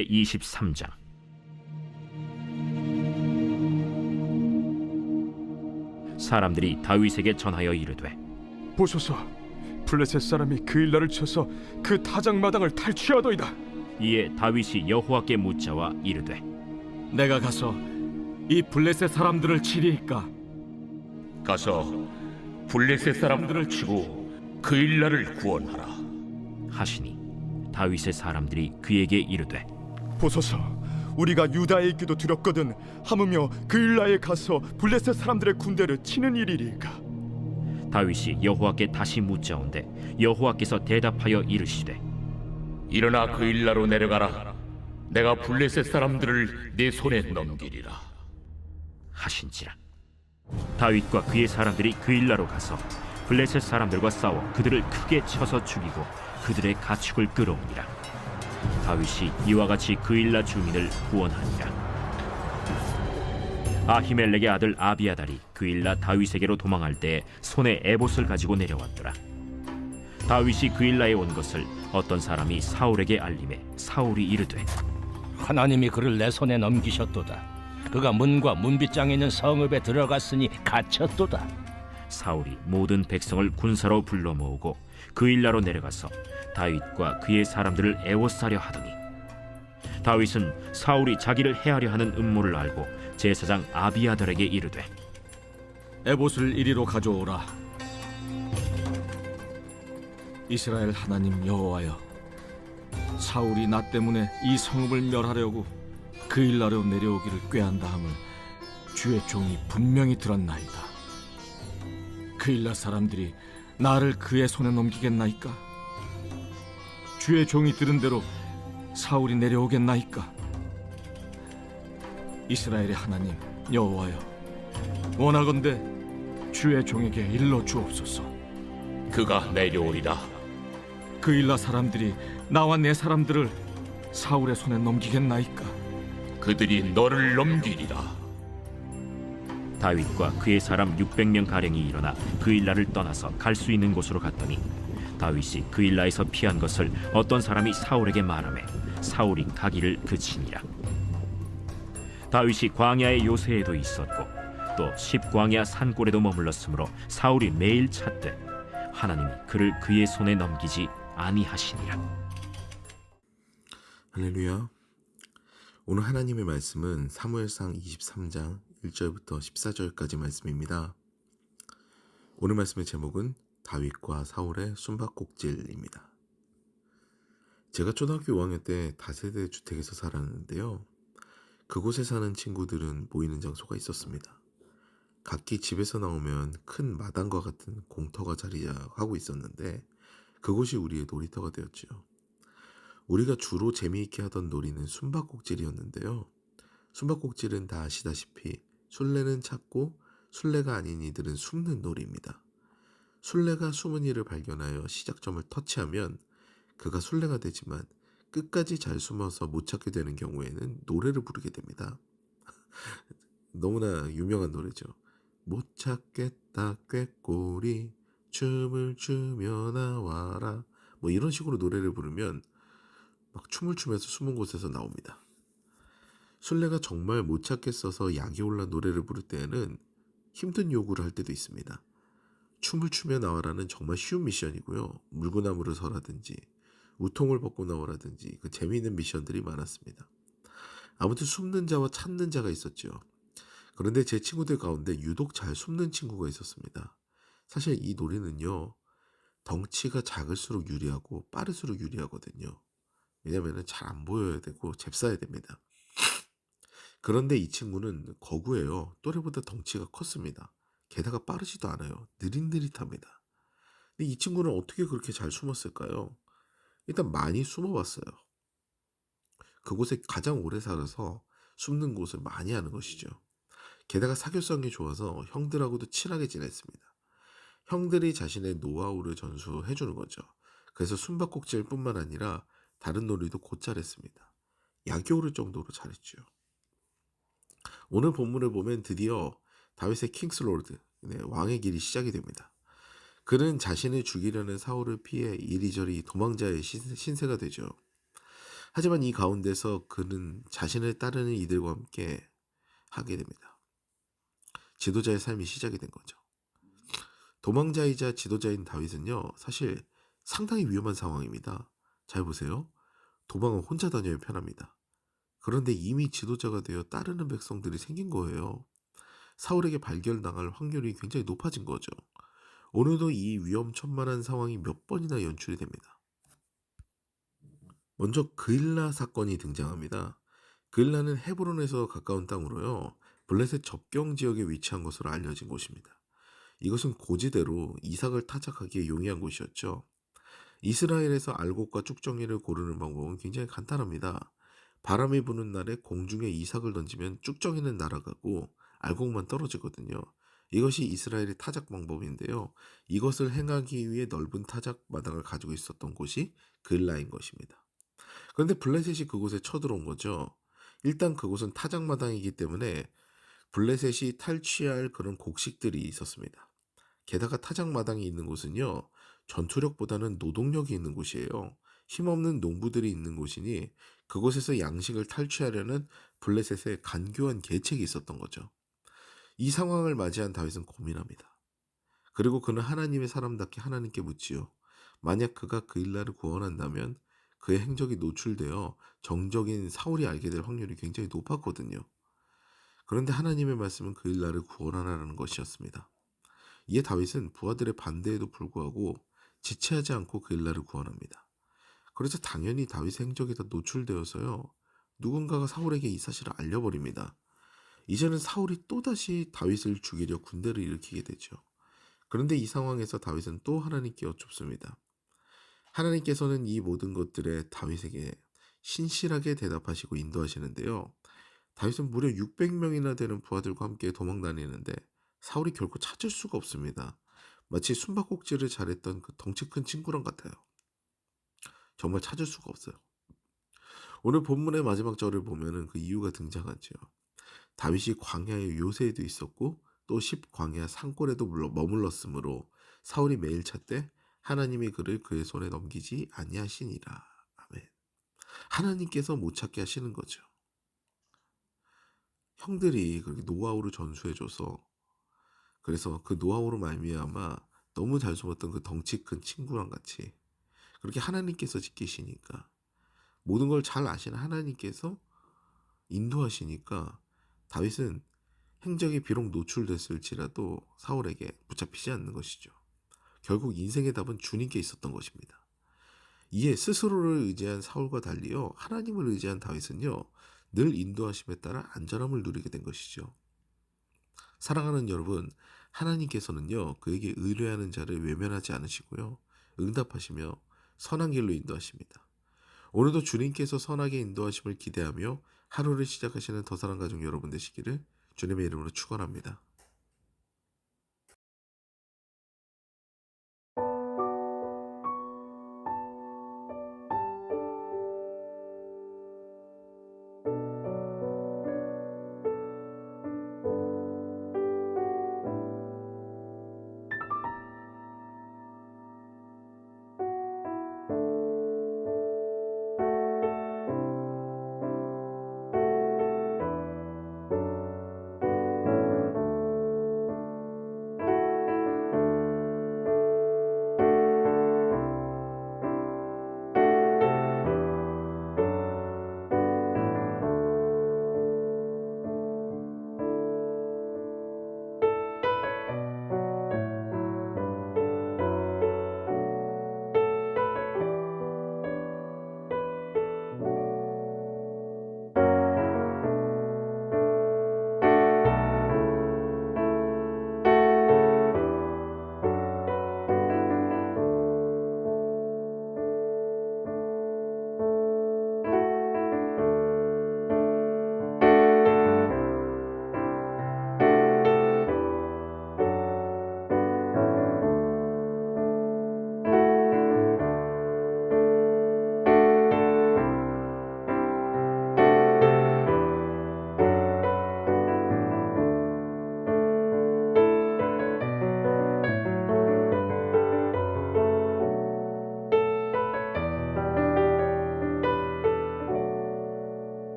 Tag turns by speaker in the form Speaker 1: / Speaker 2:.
Speaker 1: 제23장. 사람들이 다윗에게 전하여 이르되,
Speaker 2: 보소서, 블레셋 사람이 그일라를 쳐서 그 타작마당을 탈취하더이다.
Speaker 1: 이에 다윗이 여호와께 묻자와 이르되,
Speaker 3: 내가 가서 이 블레셋 사람들을 치리이까?
Speaker 4: 가서 블레셋 사람들을 치고 그일라를 구원하라.
Speaker 1: 하시니 다윗의 사람들이 그에게 이르되,
Speaker 2: 보소서, 우리가 유다에 있기도 두렵거든 하무며 그일라에 가서 블레셋 사람들의 군대를 치는 일이리까?
Speaker 1: 다윗이 여호와께 다시 묻자온데 여호와께서 대답하여 이르시되,
Speaker 4: 일어나 그일라로 내려가라. 내가 블레셋 사람들을 네 손에 넘기리라.
Speaker 1: 하신지라. 다윗과 그의 사람들이 그일라로 가서 블레셋 사람들과 싸워 그들을 크게 쳐서 죽이고 그들의 가축을 끌어오니라. 다윗이 이와 같이 그일라 주민을 구원하니라. 아히멜렉의 아들 아비아달이 그일라 다윗에게로 도망할 때 손에 에봇을 가지고 내려왔더라. 다윗이 그일라에 온 것을 어떤 사람이 사울에게 알림해 사울이 이르되,
Speaker 5: 하나님이 그를 내 손에 넘기셨도다. 그가 문과 문빗장에 있는 성읍에 들어갔으니 갇혔도다.
Speaker 1: 사울이 모든 백성을 군사로 불러 모으고 그일라로 내려가서 다윗과 그의 사람들을 애워싸려 하더니, 다윗은 사울이 자기를 해하려 하는 음모를 알고 제사장 아비아달에게 이르되,
Speaker 3: 에봇을 이리로 가져오라. 이스라엘 하나님 여호와여, 사울이 나 때문에 이 성읍을 멸하려고 그일라로 내려오기를 꾀한다 함을 주의 종이 분명히 들었나이다. 그일라 사람들이 나를 그의 손에 넘기겠나이까? 주의 종이 들은 대로 사울이 내려오겠나이까? 이스라엘의 하나님 여호와여, 원하건대 주의 종에게 일러 주옵소서.
Speaker 4: 그가 내려오리라.
Speaker 3: 그일라 사람들이 나와 내 사람들을 사울의 손에 넘기겠나이까?
Speaker 4: 그들이 너를 넘기리라.
Speaker 1: 다윗과 그의 사람 600명 가량이 일어나 그일라를 떠나서 갈 수 있는 곳으로 갔더니, 다윗이 그일라에서 피한 것을 어떤 사람이 사울에게 말하매 사울이 가기를 그치니라. 다윗이 광야의 요새에도 있었고 또 십광야 산골에도 머물렀으므로 사울이 매일 찾되 하나님이 그를 그의 손에 넘기지 아니하시니라.
Speaker 6: 할렐루야. 오늘 하나님의 말씀은 사무엘상 23장 1절부터 14절까지 말씀입니다. 오늘 말씀의 제목은 다윗과 사울의 숨바꼭질입니다. 제가 초등학교 5학년 때 다세대 주택에서 살았는데요. 그곳에 사는 친구들은 모이는 장소가 있었습니다. 각기 집에서 나오면 큰 마당과 같은 공터가 자리하고 있었는데 그곳이 우리의 놀이터가 되었죠. 우리가 주로 재미있게 하던 놀이는 숨바꼭질이었는데요. 숨바꼭질은 다 아시다시피 술래는 찾고 술래가 아닌 이들은 숨는 놀이입니다. 술래가 숨은 이를 발견하여 시작점을 터치하면 그가 술래가 되지만 끝까지 잘 숨어서 못 찾게 되는 경우에는 노래를 부르게 됩니다. 너무나 유명한 노래죠. 못 찾겠다 꾀꼬리 춤을 추며 나와라, 뭐 이런 식으로 노래를 부르면 막 춤을 추면서 숨은 곳에서 나옵니다. 술래가 정말 못 찾겠어서 약이 올라 노래를 부를 때에는 힘든 요구를 할 때도 있습니다. 춤을 추며 나와라는 정말 쉬운 미션이고요. 물구나무를 서라든지 우통을 벗고 나오라든지 그 재미있는 미션들이 많았습니다. 아무튼 숨는 자와 찾는 자가 있었죠. 그런데 제 친구들 가운데 유독 잘 숨는 친구가 있었습니다. 사실 이 놀이는요, 덩치가 작을수록 유리하고 빠를수록 유리하거든요. 왜냐하면 잘 안 보여야 되고 잽싸야 됩니다. 그런데 이 친구는 거구예요. 또래보다 덩치가 컸습니다. 게다가 빠르지도 않아요. 느릿느릿합니다. 근데 이 친구는 어떻게 그렇게 잘 숨었을까요? 일단 많이 숨어봤어요. 그곳에 가장 오래 살아서 숨는 곳을 많이 아는 것이죠. 게다가 사교성이 좋아서 형들하고도 친하게 지냈습니다. 형들이 자신의 노하우를 전수해주는 거죠. 그래서 숨바꼭질뿐만 아니라 다른 놀이도 곧 잘했습니다. 약이 오를 정도로 잘했죠. 오늘 본문을 보면 드디어 다윗의 킹스로드, 왕의 길이 시작이 됩니다. 그는 자신을 죽이려는 사울을 피해 이리저리 도망자의 신세가 되죠. 하지만 이 가운데서 그는 자신을 따르는 이들과 함께 하게 됩니다. 지도자의 삶이 시작이 된 거죠. 도망자이자 지도자인 다윗은요, 사실 상당히 위험한 상황입니다. 잘 보세요. 도망은 혼자 다녀야 편합니다. 그런데 이미 지도자가 되어 따르는 백성들이 생긴 거예요. 사울에게 발견당할 확률이 굉장히 높아진 거죠. 오늘도 이 위험천만한 상황이 몇 번이나 연출이 됩니다. 먼저 그일라 사건이 등장합니다. 그일라는 헤브론에서 가까운 땅으로요, 블레셋 접경 지역에 위치한 것으로 알려진 곳입니다. 이것은 고지대로 이삭을 타작하기에 용이한 곳이었죠. 이스라엘에서 알곡과 쭉정이를 고르는 방법은 굉장히 간단합니다. 바람이 부는 날에 공중에 이삭을 던지면 쭉정이는 날아가고 알곡만 떨어지거든요. 이것이 이스라엘의 타작 방법인데요. 이것을 행하기 위해 넓은 타작 마당을 가지고 있었던 곳이 그일라인 것입니다. 그런데 블레셋이 그곳에 쳐들어온 거죠. 일단 그곳은 타작 마당이기 때문에 블레셋이 탈취할 그런 곡식들이 있었습니다. 게다가 타작마당이 있는 곳은요, 전투력보다는 노동력이 있는 곳이에요. 힘없는 농부들이 있는 곳이니 그곳에서 양식을 탈취하려는 블레셋의 간교한 계책이 있었던 거죠. 이 상황을 맞이한 다윗은 고민합니다. 그리고 그는 하나님의 사람답게 하나님께 묻지요. 만약 그가 그일라를 구원한다면 그의 행적이 노출되어 정적인 사울이 알게 될 확률이 굉장히 높았거든요. 그런데 하나님의 말씀은 그일라를 구원하라는 것이었습니다. 이에 다윗은 부하들의 반대에도 불구하고 지체하지 않고 그일라를 구원합니다. 그래서 당연히 다윗의 행적이 다 노출되어서요, 누군가가 사울에게 이 사실을 알려버립니다. 이제는 사울이 또다시 다윗을 죽이려 군대를 일으키게 되죠. 그런데 이 상황에서 다윗은 또 하나님께 여쭙습니다. 하나님께서는 이 모든 것들에 다윗에게 신실하게 대답하시고 인도하시는데요. 다윗은 무려 600명이나 되는 부하들과 함께 도망 다니는데 사울이 결코 찾을 수가 없습니다. 마치 숨바꼭질을 잘했던 그 덩치 큰 친구랑 같아요. 정말 찾을 수가 없어요. 오늘 본문의 마지막 절을 보면은 그 이유가 등장하죠. 다윗이 광야의 요새에도 있었고 또 10광야 산골에도 머물렀으므로 사울이 매일 찾되 하나님이 그를 그의 손에 넘기지 아니하시니라. 아멘. 하나님께서 못 찾게 하시는 거죠. 형들이 그렇게 노하우를 전수해줘서, 그래서 그 노하우로 말미암아 너무 잘 숨었던 그 덩치 큰 친구랑 같이 그렇게 하나님께서 지키시니까, 모든 걸 잘 아시는 하나님께서 인도하시니까 다윗은 행적이 비록 노출됐을지라도 사울에게 붙잡히지 않는 것이죠. 결국 인생의 답은 주님께 있었던 것입니다. 이에 스스로를 의지한 사울과 달리요, 하나님을 의지한 다윗은요, 늘 인도하심에 따라 안전함을 누리게 된 것이죠. 사랑하는 여러분, 하나님께서는요, 그에게 의뢰하는 자를 외면하지 않으시고요, 응답하시며 선한 길로 인도하십니다. 오늘도 주님께서 선하게 인도하심을 기대하며 하루를 시작하시는 더사랑 가족 여러분 되시기를 주님의 이름으로 축원합니다.